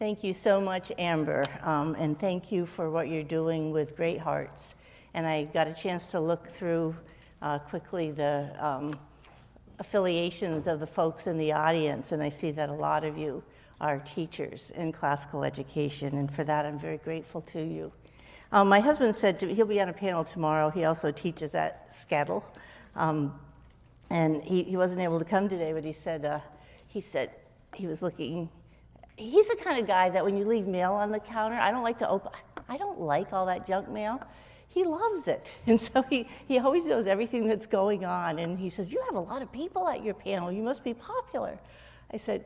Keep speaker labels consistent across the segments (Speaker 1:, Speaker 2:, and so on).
Speaker 1: Thank you so much, Amber, and thank you for what you're doing with Great Hearts. And I got a chance to look through quickly the affiliations of the folks in the audience, and I see that a lot of you are teachers in classical education, and for that I'm very grateful to you. My husband said he'll be on a panel tomorrow. He also teaches at Scattle, and he wasn't able to come today, but he said he was looking. He's the kind of guy that when you leave mail on the counter, I don't like all that junk mail. He loves it, and so he always knows everything that's going on, and he says, "You have a lot of people at your panel, you must be popular." I said,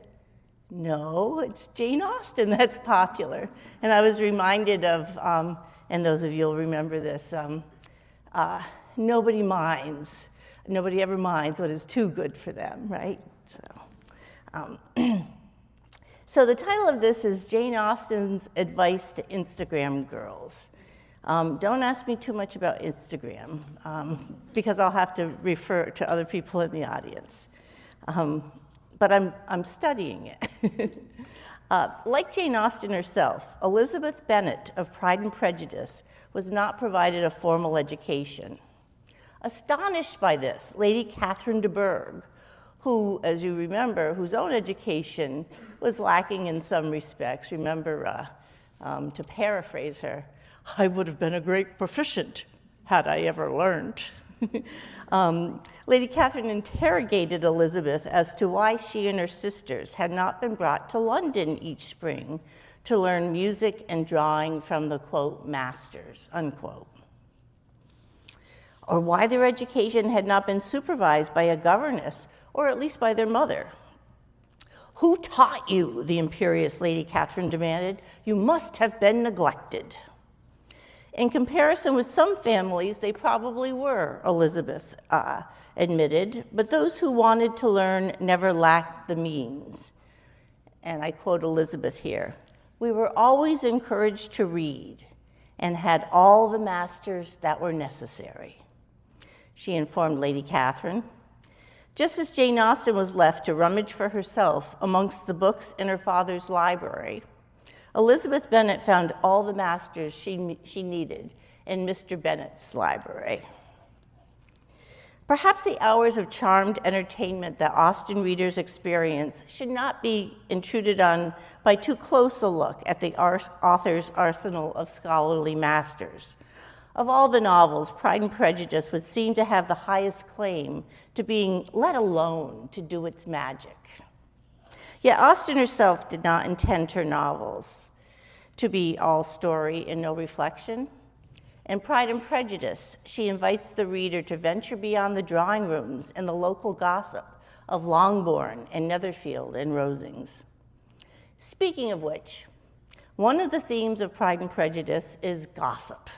Speaker 1: "No, it's Jane Austen that's popular." And I was reminded of, and those of you will remember this, nobody ever minds what is too good for them, right? So the title of this is Jane Austen's Advice to Instagram Girls. Don't ask me too much about Instagram, because I'll have to refer to other people in the audience. But I'm studying it. Like Jane Austen herself, Elizabeth Bennet of Pride and Prejudice was not provided a formal education. Astonished by this, Lady Catherine de Bourgh, who, as you remember, whose own education was lacking in some respects. Remember, to paraphrase her, "I would have been a great proficient had I ever learned." Lady Catherine interrogated Elizabeth as to why she and her sisters had not been brought to London each spring to learn music and drawing from the, quote, masters, unquote. Or why their education had not been supervised by a governess, or at least by their mother. "Who taught you?" the imperious Lady Catherine demanded. "You must have been neglected." In comparison with some families, they probably were, Elizabeth admitted, but those who wanted to learn never lacked the means. And I quote Elizabeth here, "We were always encouraged to read and had all the masters that were necessary," she informed Lady Catherine. Just as Jane Austen was left to rummage for herself amongst the books in her father's library, Elizabeth Bennet found all the masters she needed in Mr. Bennet's library. Perhaps the hours of charmed entertainment that Austen readers experience should not be intruded on by too close a look at the author's arsenal of scholarly masters. Of all the novels, Pride and Prejudice would seem to have the highest claim to being let alone to do its magic. Yet Austen herself did not intend her novels to be all story and no reflection. In Pride and Prejudice, she invites the reader to venture beyond the drawing rooms and the local gossip of Longbourn and Netherfield and Rosings. Speaking of which, one of the themes of Pride and Prejudice is gossip,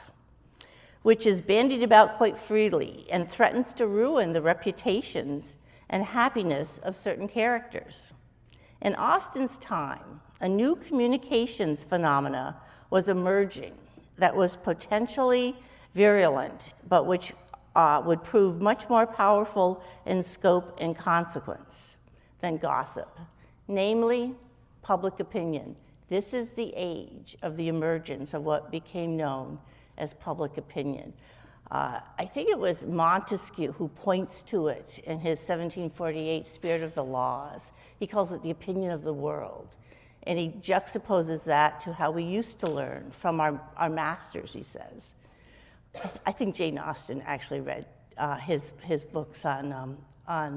Speaker 1: which is bandied about quite freely and threatens to ruin the reputations and happiness of certain characters. In Austen's time, a new communications phenomena was emerging that was potentially virulent, but which would prove much more powerful in scope and consequence than gossip, namely public opinion. This is the age of the emergence of what became known as public opinion. I think it was Montesquieu who points to it in his 1748 Spirit of the Laws. He calls it the opinion of the world. And he juxtaposes that to how we used to learn from our masters, he says. I think Jane Austen actually read his books on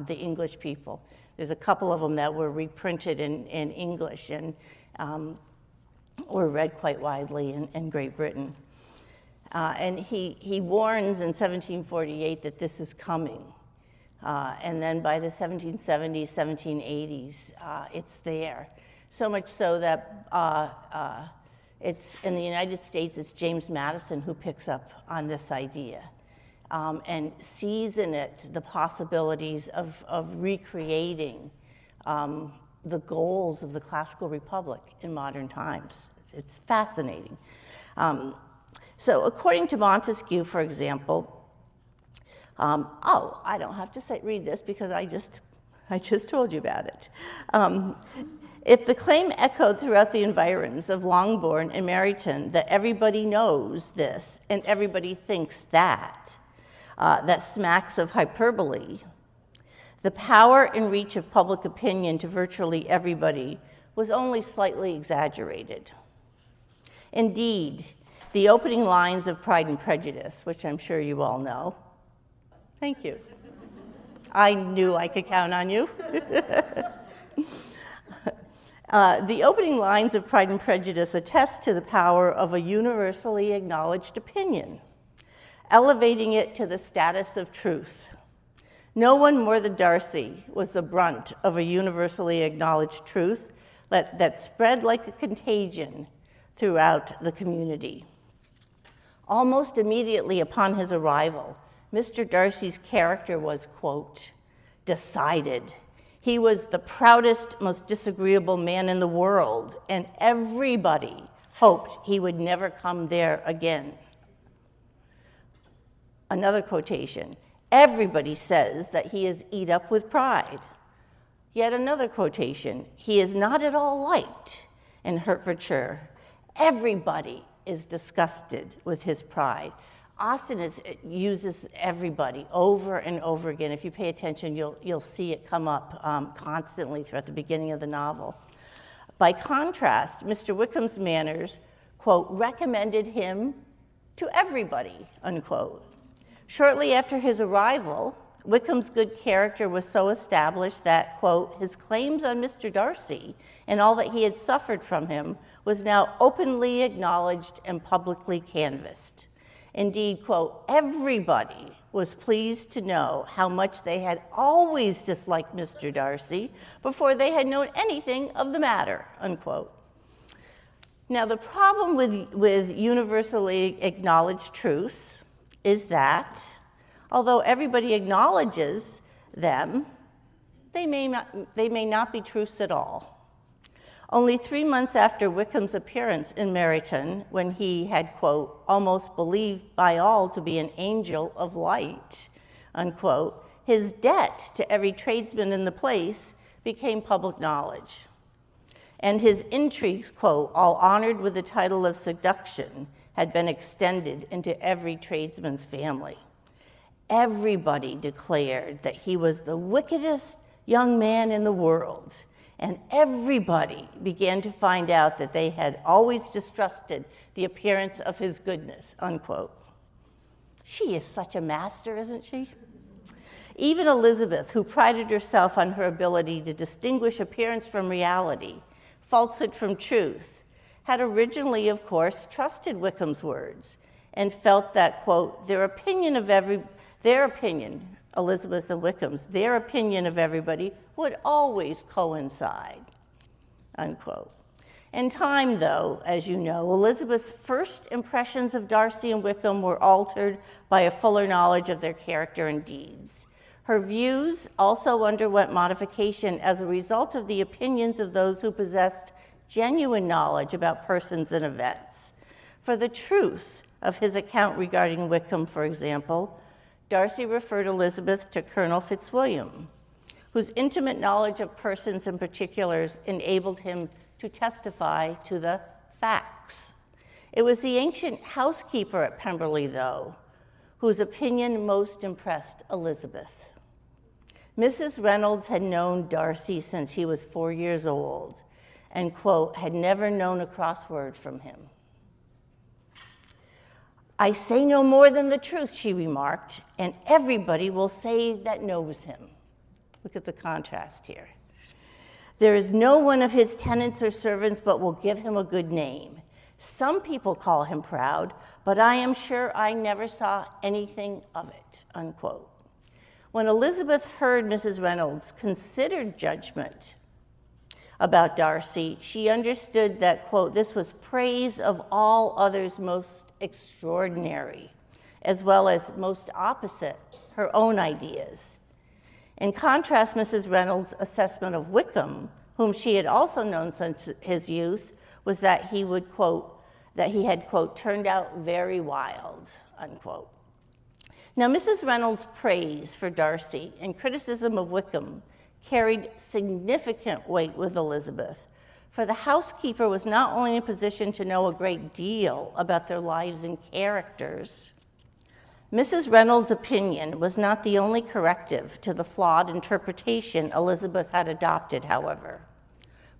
Speaker 1: the English people. There's a couple of them that were reprinted in English and were read quite widely in Great Britain. And he warns in 1748 that this is coming. And then by the 1770s, 1780s, it's there. So much so that it's in the United States, it's James Madison who picks up on this idea and sees in it the possibilities of recreating the goals of the classical republic in modern times. It's fascinating. So according to Montesquieu, for example, I don't have to read this because I just told you about it. If the claim echoed throughout the environs of Longbourn and Meryton that everybody knows this and everybody thinks that, that smacks of hyperbole, the power and reach of public opinion to virtually everybody was only slightly exaggerated. Indeed, the opening lines of Pride and Prejudice, which I'm sure you all know. Thank you. I knew I could count on you. The opening lines of Pride and Prejudice attest to the power of a universally acknowledged opinion, elevating it to the status of truth. No one more than Darcy was the brunt of a universally acknowledged truth that spread like a contagion throughout the community. Almost immediately upon his arrival, Mr. Darcy's character was, quote, decided. He was the proudest, most disagreeable man in the world, and everybody hoped he would never come there again. Another quotation, everybody says that he is eat up with pride. Yet another quotation, he is not at all liked in Hertfordshire. Everybody is disgusted with his pride. Austen uses everybody over and over again. If you pay attention, you'll see it come up constantly throughout the beginning of the novel. By contrast, Mr. Wickham's manners, quote, recommended him to everybody, unquote. Shortly after his arrival, Wickham's good character was so established that, quote, his claims on Mr. Darcy and all that he had suffered from him was now openly acknowledged and publicly canvassed. Indeed, quote, everybody was pleased to know how much they had always disliked Mr. Darcy before they had known anything of the matter, unquote. Now, the problem with universally acknowledged truths is that, although everybody acknowledges them, they may not be truths at all. Only 3 months after Wickham's appearance in Meryton, when he had, quote, almost believed by all to be an angel of light, unquote, his debt to every tradesman in the place became public knowledge. And his intrigues, quote, all honored with the title of seduction, had been extended into every tradesman's family. Everybody declared that he was the wickedest young man in the world, and everybody began to find out that they had always distrusted the appearance of his goodness, unquote. She is such a master, isn't she? Even Elizabeth, who prided herself on her ability to distinguish appearance from reality, falsehood from truth, had originally, of course, trusted Wickham's words and felt that, quote, their opinion, Elizabeth and Wickham's, their opinion of everybody would always coincide, unquote. In time, though, as you know, Elizabeth's first impressions of Darcy and Wickham were altered by a fuller knowledge of their character and deeds. Her views also underwent modification as a result of the opinions of those who possessed genuine knowledge about persons and events. For the truth of his account regarding Wickham, for example, Darcy referred Elizabeth to Colonel Fitzwilliam, whose intimate knowledge of persons and particulars enabled him to testify to the facts. It was the ancient housekeeper at Pemberley, though, whose opinion most impressed Elizabeth. Mrs. Reynolds had known Darcy since he was 4 years old and, quote, had never known a crossword from him. I say no more than the truth, she remarked, and everybody will say that knows him. Look at the contrast here. There is no one of his tenants or servants but will give him a good name. Some people call him proud, but I am sure I never saw anything of it, unquote. When Elizabeth heard Mrs. Reynolds' considered judgment about Darcy, she understood that, quote, this was praise of all others most extraordinary, as well as most opposite her own ideas. In contrast, Mrs. Reynolds' assessment of Wickham, whom she had also known since his youth, was that he would, quote, that he had, quote, turned out very wild, unquote. Now, Mrs. Reynolds' praise for Darcy and criticism of Wickham carried significant weight with Elizabeth, for the housekeeper was not only in a position to know a great deal about their lives and characters. Mrs. Reynolds' opinion was not the only corrective to the flawed interpretation Elizabeth had adopted, however.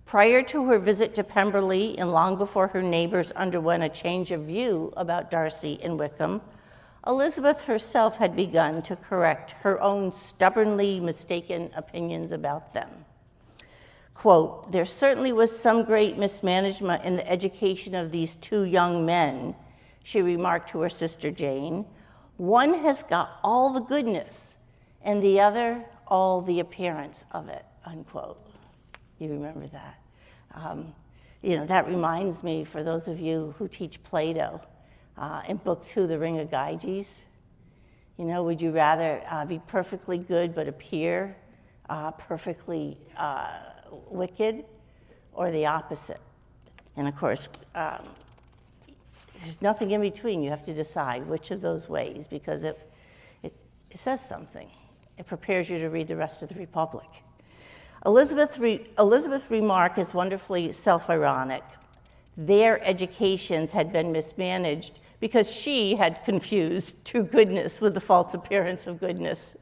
Speaker 1: Prior to her visit to Pemberley and long before her neighbors underwent a change of view about Darcy and Wickham, Elizabeth herself had begun to correct her own stubbornly mistaken opinions about them. Quote, "There certainly was some great mismanagement in the education of these two young men," she remarked to her sister Jane. "One has got all the goodness, and the other all the appearance of it," unquote. You remember that? That reminds me, for those of you who teach Plato, in Book 2, The Ring of Gyges, would you rather be perfectly good but appear perfectly wicked, or the opposite? And of course, there's nothing in between. You have to decide which of those ways, because it says something. It prepares you to read the rest of the Republic. Elizabeth's remark is wonderfully self-ironic. Their educations had been mismanaged because she had confused true goodness with the false appearance of goodness.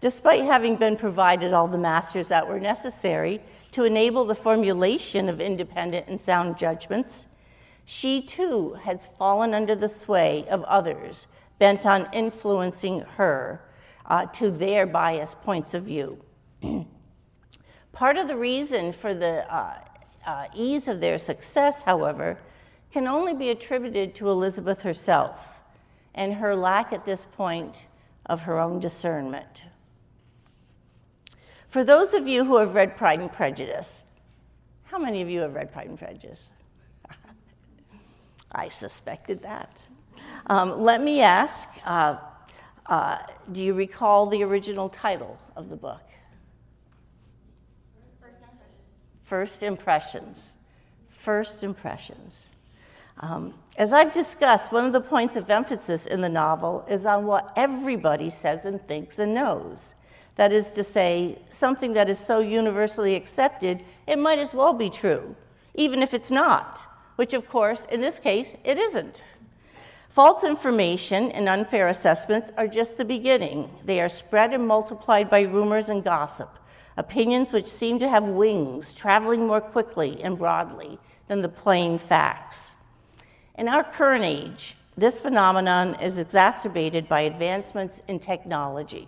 Speaker 1: Despite having been provided all the masters that were necessary to enable the formulation of independent and sound judgments, she too had fallen under the sway of others bent on influencing her to their biased points of view. Part of the reason for the ease of their success, however, can only be attributed to Elizabeth herself and her lack at this point of her own discernment. For those of you who have read Pride and Prejudice, how many of you have read Pride and Prejudice? I suspected that. Let me ask, do you recall the original title of the book? First Impressions. First Impressions. As I've discussed, one of the points of emphasis in the novel is on what everybody says and thinks and knows. That is to say, something that is so universally accepted, it might as well be true, even if it's not, which of course, in this case, it isn't. False information and unfair assessments are just the beginning. They are spread and multiplied by rumors and gossip, opinions which seem to have wings, traveling more quickly and broadly than the plain facts. In our current age, this phenomenon is exacerbated by advancements in technology.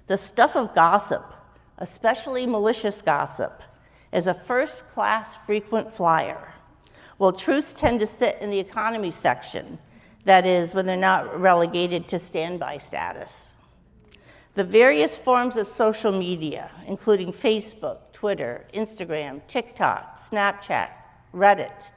Speaker 1: The stuff of gossip, especially malicious gossip, is a first-class frequent flyer, while truths tend to sit in the economy section, that is, when they're not relegated to standby status. The various forms of social media, including Facebook, Twitter, Instagram, TikTok, Snapchat, Reddit,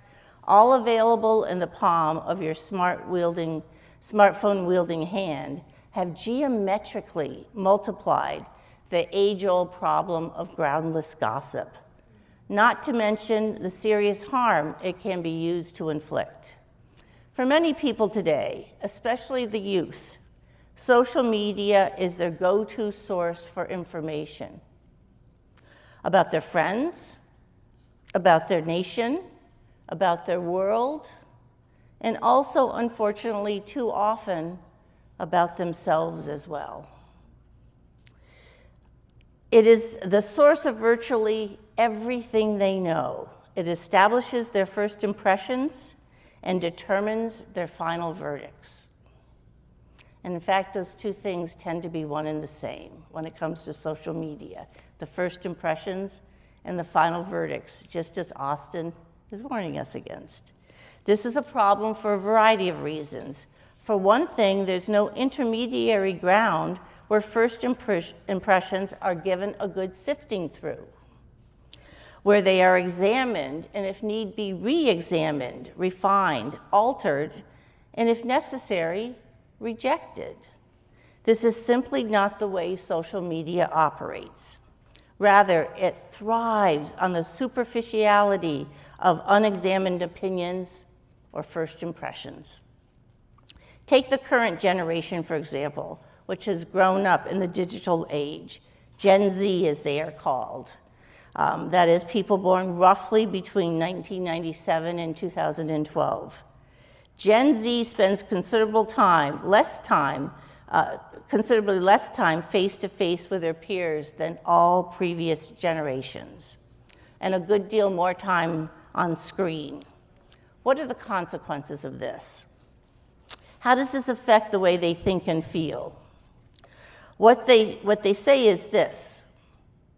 Speaker 1: all available in the palm of your smartphone-wielding hand, have geometrically multiplied the age-old problem of groundless gossip, not to mention the serious harm it can be used to inflict. For many people today, especially the youth, social media is their go-to source for information about their friends, about their nation, about their world, and also, unfortunately, too often, about themselves as well. It is the source of virtually everything they know. It establishes their first impressions and determines their final verdicts. And in fact, those two things tend to be one and the same when it comes to social media, the first impressions and the final verdicts, just as Austen is warning us against. This is a problem for a variety of reasons. For one thing, there's no intermediary ground where first impressions are given a good sifting through, where they are examined and, if need be, re-examined, refined, altered, and if necessary, rejected. This is simply not the way social media operates. Rather, it thrives on the superficiality of unexamined opinions or first impressions. Take the current generation, for example, which has grown up in the digital age. Gen Z, as they are called. That is, people born roughly between 1997 and 2012. Gen Z spends considerably less time face-to-face with their peers than all previous generations, and a good deal more time on screen. What are the consequences of this? How does this affect the way they think and feel? What they say is this,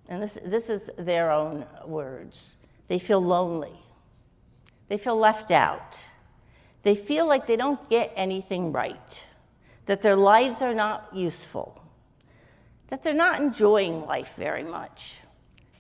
Speaker 1: and this is their own words. They feel lonely. They feel left out. They feel like they don't get anything right, that their lives are not useful, that they're not enjoying life very much.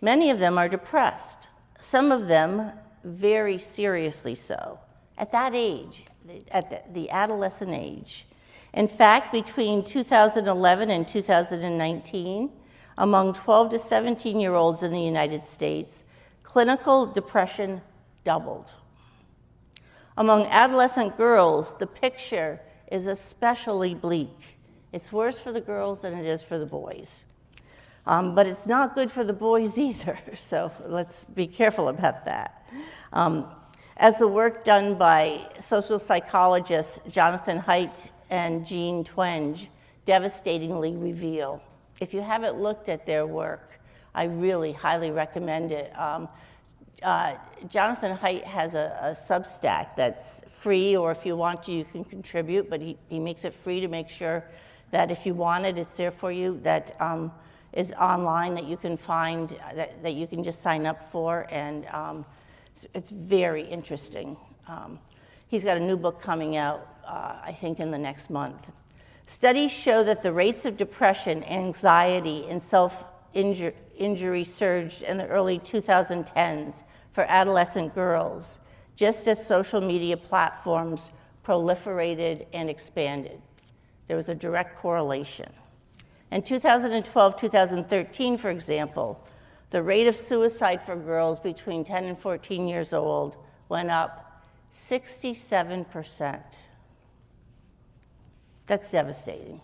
Speaker 1: Many of them are depressed, some of them very seriously so, at that age, at the adolescent age. In fact, between 2011 and 2019, among 12 to 17-year-olds in the United States, clinical depression doubled. Among adolescent girls, the picture is especially bleak. It's worse for the girls than it is for the boys. But it's not good for the boys either, so let's be careful about that. As the work done by social psychologists Jonathan Haidt and Jean Twenge devastatingly reveal. If you haven't looked at their work, I really highly recommend it. Jonathan Haidt has a Substack that's free, or if you want to, you can contribute, but he makes it free to make sure that if you want it, it's there for you, that is online, that you can find, that you can just sign up for, and it's very interesting. He's got a new book coming out, I think in the next month. Studies show that the rates of depression, anxiety, and self-injury surged in the early 2010s for adolescent girls, just as social media platforms proliferated and expanded. There was a direct correlation. In 2012-2013, for example, the rate of suicide for girls between 10 and 14 years old went up 67%. That's devastating.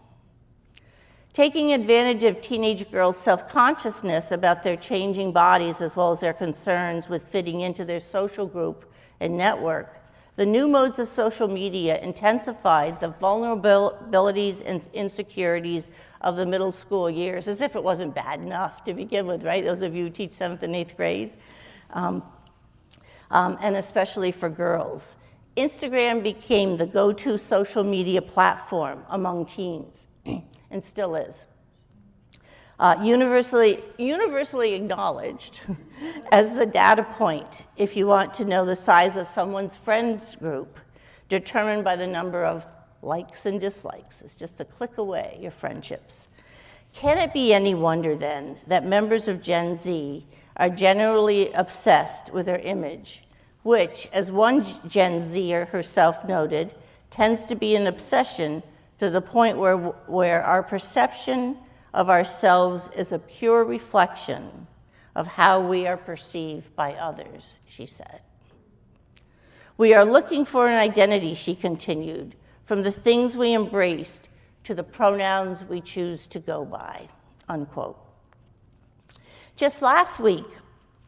Speaker 1: Taking advantage of teenage girls' self-consciousness about their changing bodies, as well as their concerns with fitting into their social group and network, the new modes of social media intensified the vulnerabilities and insecurities of the middle school years, as if it wasn't bad enough to begin with, right? Those of you who teach 7th and 8th grade, and especially for girls. Instagram became the go-to social media platform among teens, and still is. Universally acknowledged as the data point if you want to know the size of someone's friends group, determined by the number of likes and dislikes. It's just a click away, your friendships. Can it be any wonder then that members of Gen Z are generally obsessed with their image, which, as one Gen Zer herself noted, tends to be an obsession to the point where our perception of ourselves is a pure reflection of how we are perceived by others, she said. We are looking for an identity, she continued, from the things we embraced to the pronouns we choose to go by, unquote. Just last week,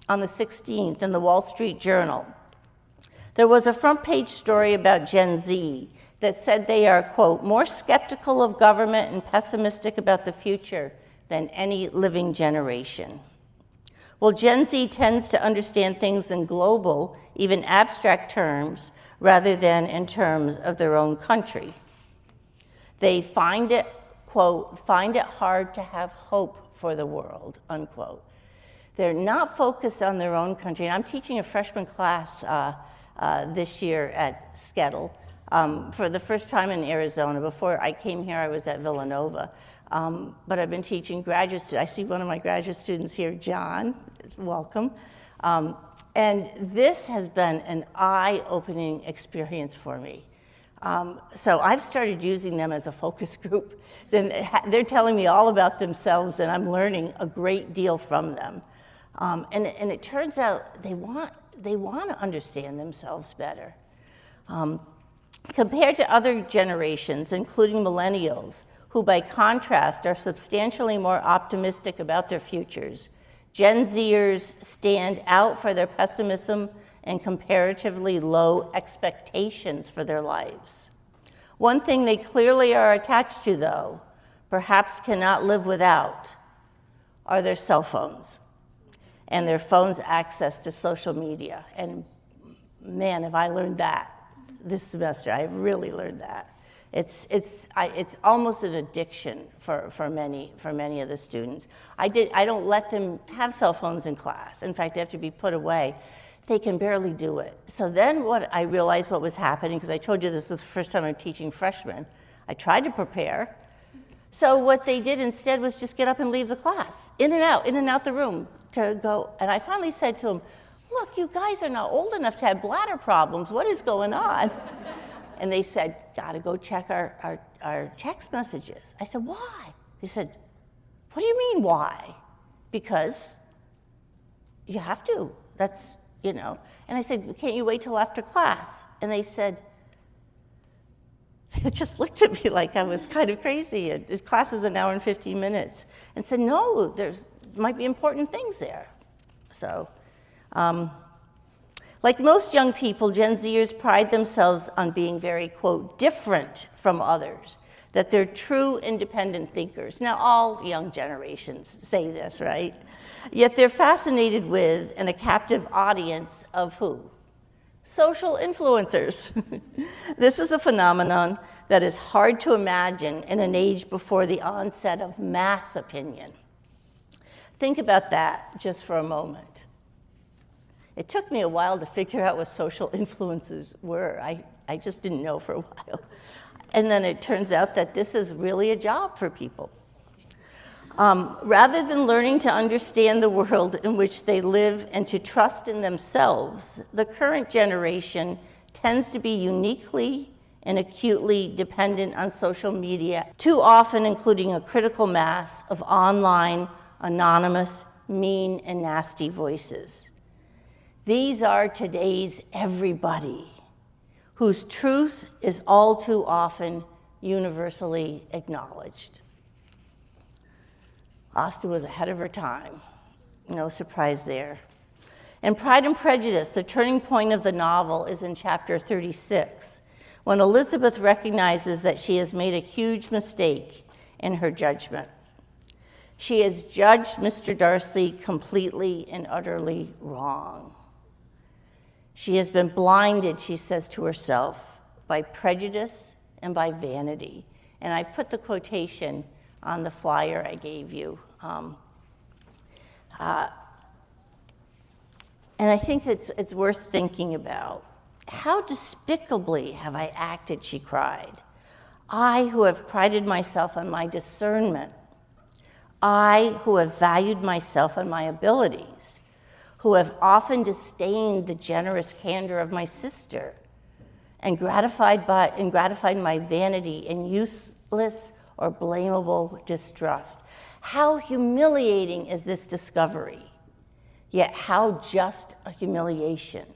Speaker 1: on the 16th, in the Wall Street Journal, there was a front page story about Gen Z that said they are, quote, more skeptical of government and pessimistic about the future than any living generation. Well, Gen Z tends to understand things in global, even abstract terms, rather than in terms of their own country. They find it, quote, find it hard to have hope for the world, unquote. They're not focused on their own country. And I'm teaching a freshman class this year at Skettle. For the first time in Arizona. Before I came here, I was at Villanova. But I've been teaching graduate students. I see one of my graduate students here, John. Welcome. And this has been an eye-opening experience for me. So I've started using them as a focus group. Then they're telling me all about themselves, and I'm learning a great deal from them. And it turns out they want to understand themselves better. Compared to other generations, including millennials, who by contrast are substantially more optimistic about their futures. Gen Zers stand out for their pessimism and comparatively low expectations for their lives. One thing they clearly are attached to, though, perhaps cannot live without, are their cell phones and their phone's access to social media. And man, have I learned that this semester. I've really learned that. It's almost an addiction for many of the students. I don't let them have cell phones in class. In fact, they have to be put away. They can barely do it. So then I realized what was happening, because I told you this is the first time I'm teaching freshmen. I tried to prepare. So what they did instead was just get up and leave the class, in and out the room to go. And I finally said to them, look, you guys are not old enough to have bladder problems. What is going on? And they said, gotta go check our text messages. I said, why? They said, what do you mean, why? Because you have to, that's, you know. And I said, can't you wait till after class? And they said, they just looked at me like I was kind of crazy. His class is an hour and 15 minutes. And said, no, there might be important things there. So, like most young people, Gen Zers pride themselves on being very, quote, different from others, that they're true independent thinkers. Now, all young generations say this, right? Yet they're fascinated with and a captive audience of who? Social influencers. This is a phenomenon that is hard to imagine in an age before the onset of mass opinion. Think about that just for a moment. It took me a while to figure out what social influencers were. I just didn't know for a while. And then it turns out that this is really a job for people. Rather than learning to understand the world in which they live and to trust in themselves, the current generation tends to be uniquely and acutely dependent on social media, too often including a critical mass of online, anonymous, mean, and nasty voices. These are today's everybody, whose truth is all too often universally acknowledged. Austen was ahead of her time, no surprise there. In Pride and Prejudice, the turning point of the novel is in chapter 36, when Elizabeth recognizes that she has made a huge mistake in her judgment. She has judged Mr. Darcy completely and utterly wrong. She has been blinded, she says to herself, by prejudice and by vanity. And I've put the quotation on the flyer I gave you. And I think it's worth thinking about. How despicably have I acted, she cried. I who have prided myself on my discernment. I who have valued myself on my abilities, who have often disdained the generous candor of my sister and gratified my vanity in useless or blamable distrust. How humiliating is this discovery, yet how just a humiliation.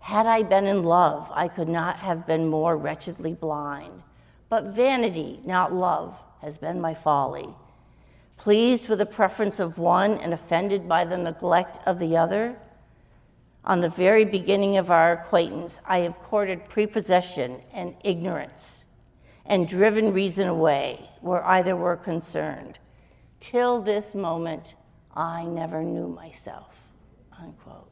Speaker 1: Had I been in love, I could not have been more wretchedly blind, but vanity, not love, has been my folly. Pleased with the preference of one and offended by the neglect of the other, on the very beginning of our acquaintance, I have courted prepossession and ignorance and driven reason away where either were concerned. Till this moment, I never knew myself, unquote.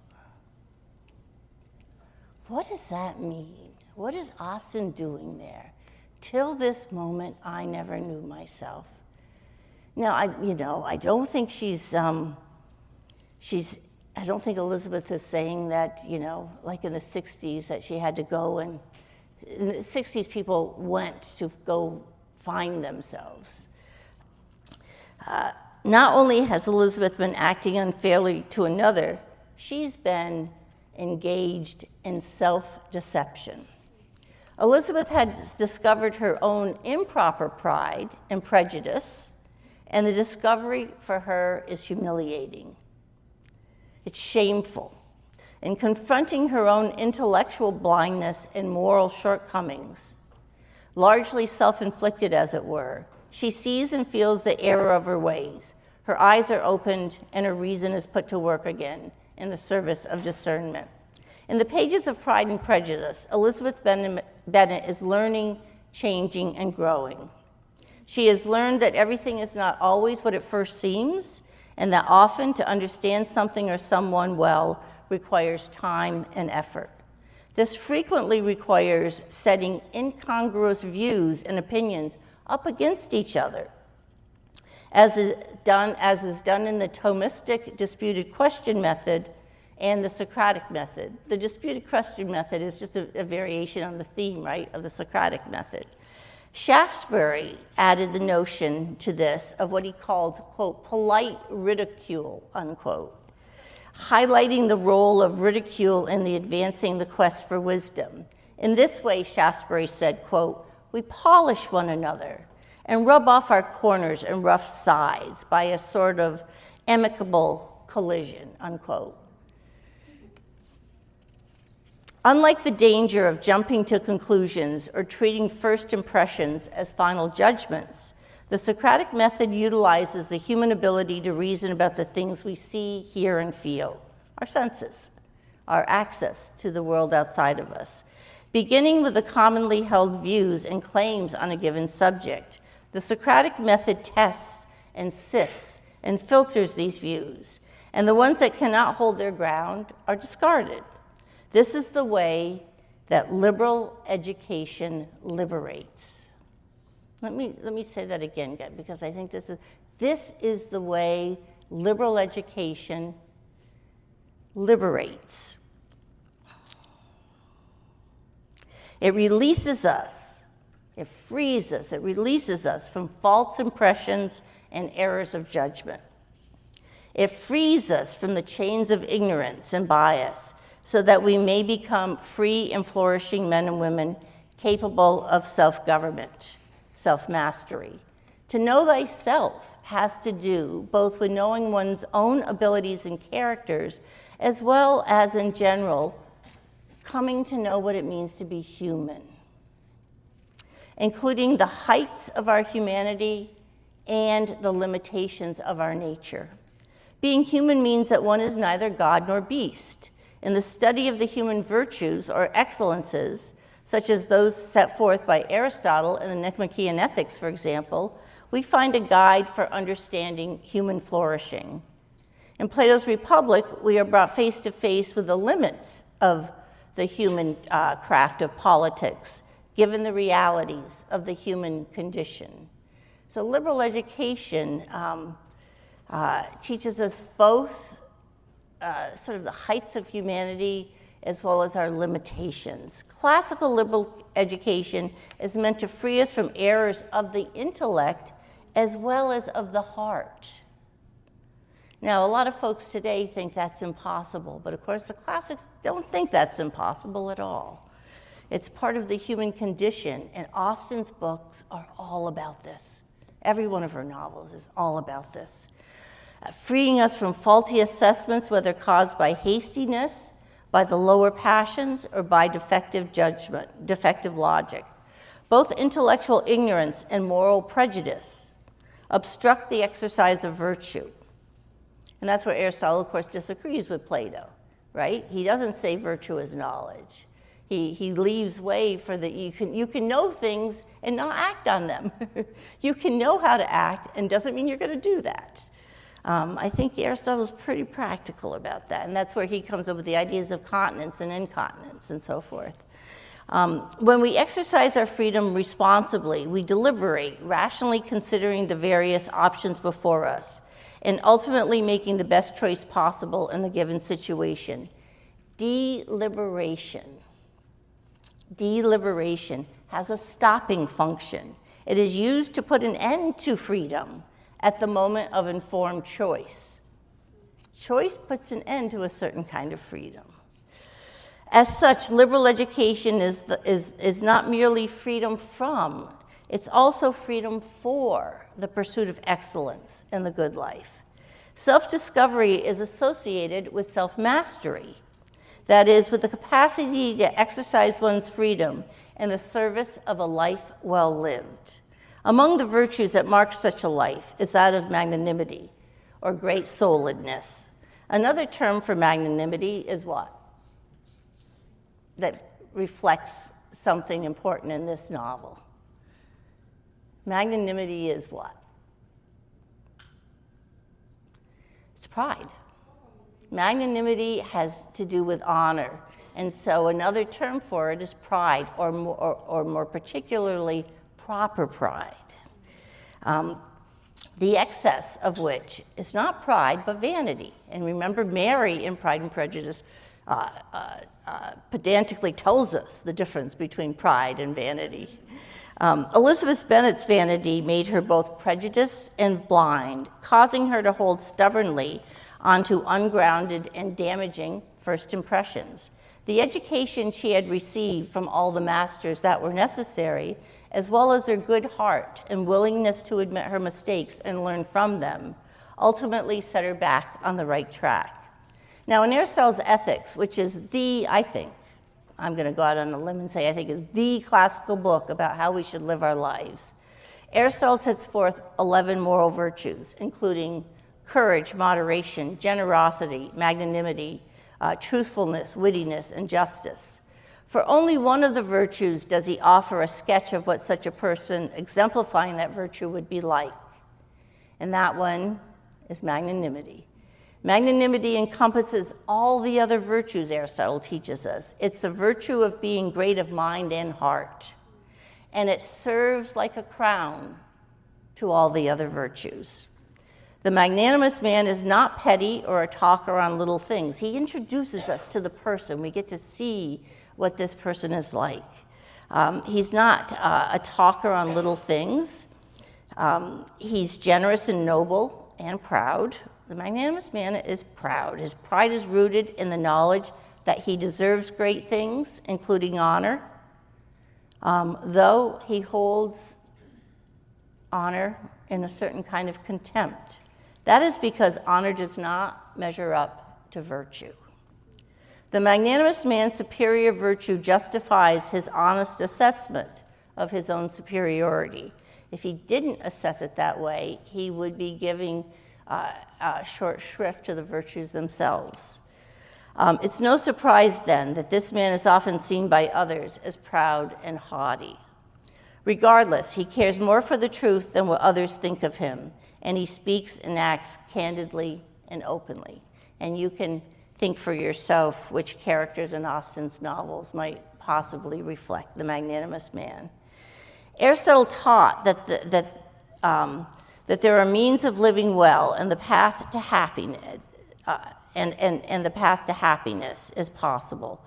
Speaker 1: What does that mean? What is Austen doing there? Till this moment, I never knew myself. Now, I don't think I don't think Elizabeth is saying that, like in the 60s, that she had to go and, in the 60s, people went to go find themselves. Not only has Elizabeth been acting unfairly to another, she's been engaged in self-deception. Elizabeth had discovered her own improper pride and prejudice, and the discovery for her is humiliating. It's shameful. In confronting her own intellectual blindness and moral shortcomings, largely self-inflicted as it were. She sees and feels the error of her ways. Her eyes are opened and her reason is put to work again in the service of discernment. In the pages of Pride and Prejudice, Elizabeth Bennet is learning, changing, and growing. She has learned that everything is not always what it first seems, and that often to understand something or someone well requires time and effort. This frequently requires setting incongruous views and opinions up against each other, as is done in the Thomistic disputed question method and the Socratic method. The disputed question method is just a variation on the theme, right, of the Socratic method. Shaftesbury added the notion to this of what he called, quote, polite ridicule, unquote, highlighting the role of ridicule in the advancing the quest for wisdom. In this way, Shaftesbury said, quote, we polish one another and rub off our corners and rough sides by a sort of amicable collision, unquote. Unlike the danger of jumping to conclusions or treating first impressions as final judgments, the Socratic method utilizes the human ability to reason about the things we see, hear, and feel, our senses, our access to the world outside of us. Beginning with the commonly held views and claims on a given subject, the Socratic method tests and sifts and filters these views, and the ones that cannot hold their ground are discarded. This is the way that liberal education liberates. Let me say that again, because I think this is the way liberal education liberates. It releases us, it frees us, it releases us from false impressions and errors of judgment. It frees us from the chains of ignorance and bias, so that we may become free and flourishing men and women capable of self-government, self-mastery. To know thyself has to do both with knowing one's own abilities and characters, as well as in general, coming to know what it means to be human, including the heights of our humanity and the limitations of our nature. Being human means that one is neither God nor beast. In the study of the human virtues or excellences, such as those set forth by Aristotle in the Nicomachean Ethics, for example, we find a guide for understanding human flourishing. In Plato's Republic, we are brought face to face with the limits of the human craft of politics, given the realities of the human condition. So liberal education teaches us both sort of the heights of humanity as well as our limitations. Classical liberal education is meant to free us from errors of the intellect as well as of the heart. Now, a lot of folks today think that's impossible, but of course the classics don't think that's impossible at all. It's part of the human condition, and Austen's books are all about this. Every one of her novels is all about this. Freeing us from faulty assessments, whether caused by hastiness, by the lower passions, or by defective judgment, defective logic. Both intellectual ignorance and moral prejudice obstruct the exercise of virtue. And that's where Aristotle, of course, disagrees with Plato, right? He doesn't say virtue is knowledge. He leaves way for the, you can know things and not act on them. You can know how to act and doesn't mean you're going to do that. I think Aristotle's pretty practical about that, and that's where he comes up with the ideas of continence and incontinence and so forth. When we exercise our freedom responsibly, we deliberate, rationally considering the various options before us, and ultimately making the best choice possible in the given situation. Deliberation has a stopping function. It is used to put an end to freedom at the moment of informed choice. Choice puts an end to a certain kind of freedom. As such, liberal education is not merely freedom from, it's also freedom for the pursuit of excellence and the good life. Self-discovery is associated with self-mastery. That is, with the capacity to exercise one's freedom in the service of a life well lived. Among the virtues that mark such a life is that of magnanimity, or great souledness. Another term for magnanimity is what? That reflects something important in this novel. Magnanimity is what? It's pride. Magnanimity has to do with honor. And so another term for it is pride, or more particularly, proper pride. The excess of which is not pride, but vanity. And remember, Mary in Pride and Prejudice pedantically tells us the difference between pride and vanity. Elizabeth Bennet's vanity made her both prejudiced and blind, causing her to hold stubbornly onto ungrounded and damaging first impressions. The education she had received from all the masters that were necessary, as well as her good heart and willingness to admit her mistakes and learn from them, ultimately set her back on the right track. Now, in Aristotle's Ethics, which is I think I'm going to go out on a limb and say I think is the classical book about how we should live our lives, Aristotle sets forth 11 moral virtues, including courage, moderation, generosity, magnanimity, truthfulness, wittiness, and justice. For only one of the virtues does he offer a sketch of what such a person exemplifying that virtue would be like. And that one is magnanimity. Magnanimity encompasses all the other virtues Aristotle teaches us. It's the virtue of being great of mind and heart. And it serves like a crown to all the other virtues. The magnanimous man is not petty or a talker on little things. He introduces us to the person. We get to see what this person is like. He's not a talker on little things. He's generous and noble and proud. The magnanimous man is proud. His pride is rooted in the knowledge that he deserves great things, including honor, though he holds honor in a certain kind of contempt. That is because honor does not measure up to virtue. The magnanimous man's superior virtue justifies his honest assessment of his own superiority. If he didn't assess it that way, he would be giving short shrift to the virtues themselves. It's no surprise then that this man is often seen by others as proud and haughty. Regardless, he cares more for the truth than what others think of him, and he speaks and acts candidly and openly. And you can think for yourself which characters in Austen's novels might possibly reflect the magnanimous man. Aristotle taught that there are means of living well, and the path to happiness, and the path to happiness is possible.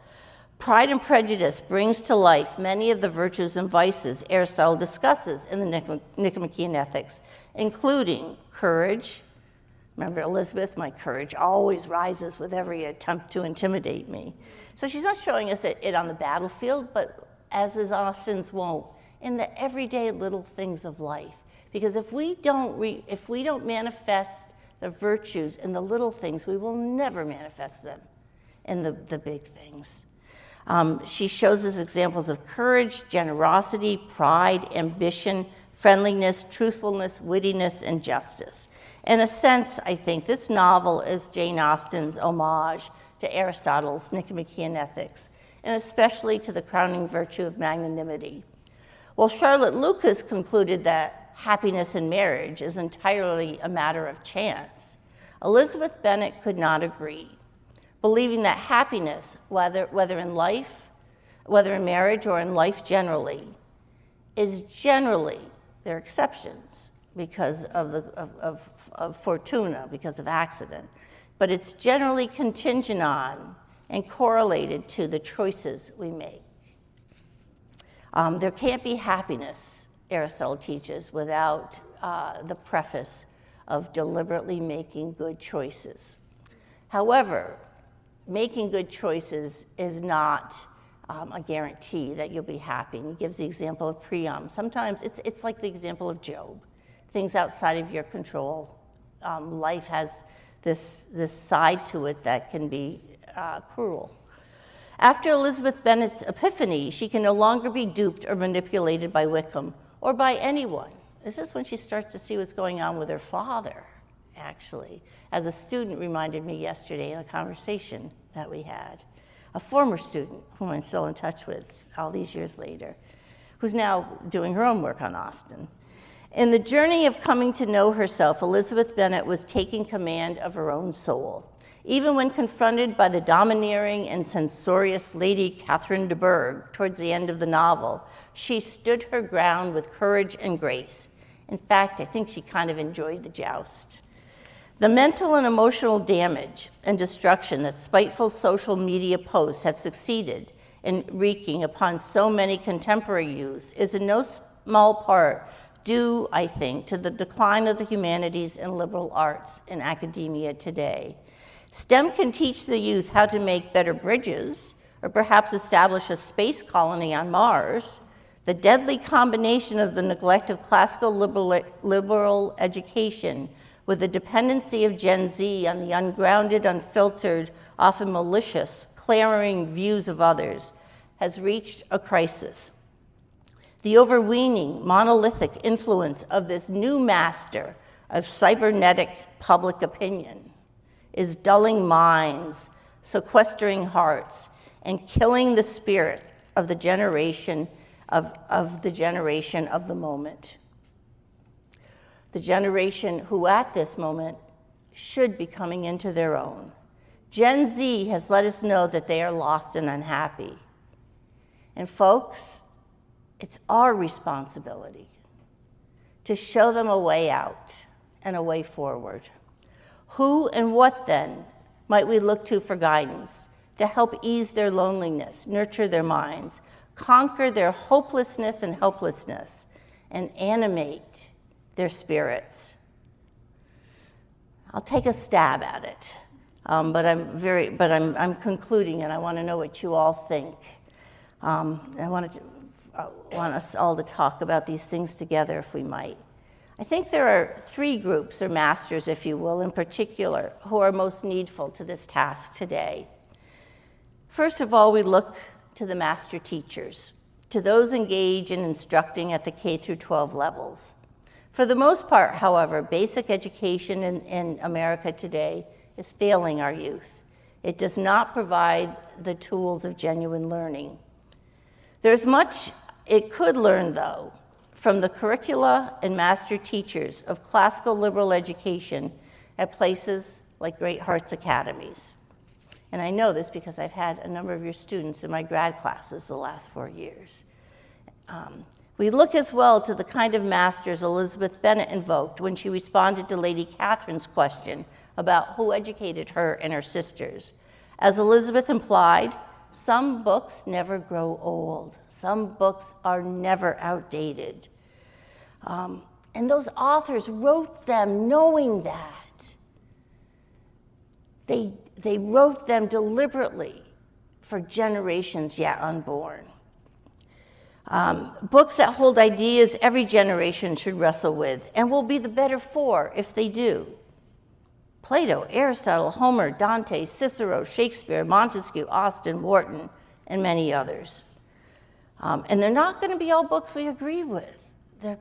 Speaker 1: Pride and Prejudice brings to life many of the virtues and vices Aristotle discusses in the Nicomachean Ethics, including courage. Remember, Elizabeth, my courage always rises with every attempt to intimidate me. So she's not showing us it on the battlefield, but as is Austen's wont, in the everyday little things of life. Because if we don't manifest the virtues in the little things, we will never manifest them in the big things. She shows us examples of courage, generosity, pride, ambition, friendliness, truthfulness, wittiness, and justice. In a sense, I think this novel is Jane Austen's homage to Aristotle's Nicomachean Ethics, and especially to the crowning virtue of magnanimity. Well, Charlotte Lucas concluded that happiness in marriage is entirely a matter of chance. Elizabeth Bennet could not agree, believing that happiness, whether in marriage or in life generally, is generally, there are exceptions because of fortuna, because of accident, but it's generally contingent on and correlated to the choices we make. There can't be happiness, Aristotle teaches, without the preface of deliberately making good choices. However, making good choices is not a guarantee that you'll be happy. And he gives the example of Priam. Sometimes it's like the example of Job, things outside of your control. Life has this side to it that can be cruel. After Elizabeth Bennet's epiphany, she can no longer be duped or manipulated by Wickham or by anyone. This is when she starts to see what's going on with her father, actually, as a student reminded me yesterday in a conversation that we had. A former student whom I'm still in touch with all these years later, who's now doing her own work on Austen. In the journey of coming to know herself, Elizabeth Bennet was taking command of her own soul. Even when confronted by the domineering and censorious Lady Catherine de Bourgh towards the end of the novel, she stood her ground with courage and grace. In fact, I think she kind of enjoyed the joust. The mental and emotional damage and destruction that spiteful social media posts have succeeded in wreaking upon so many contemporary youth is in no small part due, I think, to the decline of the humanities and liberal arts in academia today. STEM can teach the youth how to make better bridges, or perhaps establish a space colony on Mars. The deadly combination of the neglect of classical liberal education with the dependency of Gen Z on the ungrounded, unfiltered, often malicious, clamoring views of others has reached a crisis. The overweening, monolithic influence of this new master of cybernetic public opinion is dulling minds, sequestering hearts, and killing the spirit of the generation of the moment. The generation who at this moment should be coming into their own. Gen Z has let us know that they are lost and unhappy. And folks, it's our responsibility to show them a way out and a way forward. Who and what then might we look to for guidance to help ease their loneliness, nurture their minds, conquer their hopelessness and helplessness, and animate their spirits? I'll take a stab at it, but I'm concluding, and I want to know what you all think. I want us all to talk about these things together, if we might. I think there are three groups, or masters, if you will, in particular, who are most needful to this task today. First of all, we look to the master teachers, to those engaged in instructing at the K through 12 levels. For the most part, however, basic education in America today is failing our youth. It does not provide the tools of genuine learning. There's much it could learn, though, from the curricula and master teachers of classical liberal education at places like Great Hearts Academies. And I know this because I've had a number of your students in my grad classes the last 4 years. We look as well to the kind of masters Elizabeth Bennet invoked when she responded to Lady Catherine's question about who educated her and her sisters. As Elizabeth implied, some books never grow old. Some books are never outdated. And those authors wrote them knowing that. They wrote them deliberately for generations yet unborn. Books that hold ideas every generation should wrestle with and will be the better for if they do. Plato, Aristotle, Homer, Dante, Cicero, Shakespeare, Montesquieu, Austen, Warton, and many others. And they're not going to be all books we agree with.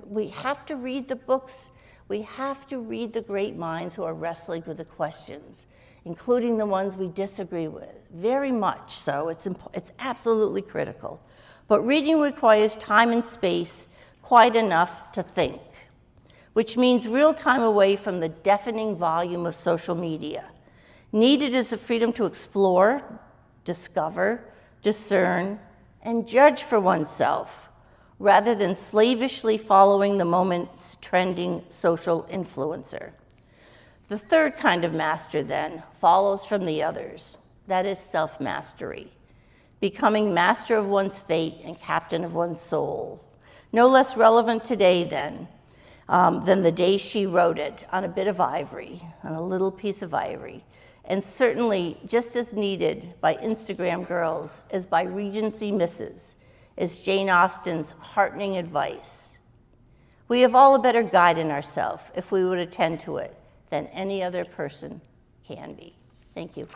Speaker 1: We have to read the books. We have to read the great minds who are wrestling with the questions, including the ones we disagree with. Very much so. It's absolutely critical. But reading requires time and space quite enough to think, which means real time away from the deafening volume of social media. Needed is the freedom to explore, discover, discern, and judge for oneself, rather than slavishly following the moment's trending social influencer. The third kind of master, then, follows from the others. That is self-mastery, becoming master of one's fate and captain of one's soul. No less relevant today, then, than the day she wrote it on a bit of ivory, on a little piece of ivory, and certainly just as needed by Instagram girls as by Regency misses, is Jane Austen's heartening advice. We have all a better guide in ourselves if we would attend to it than any other person can be. Thank you.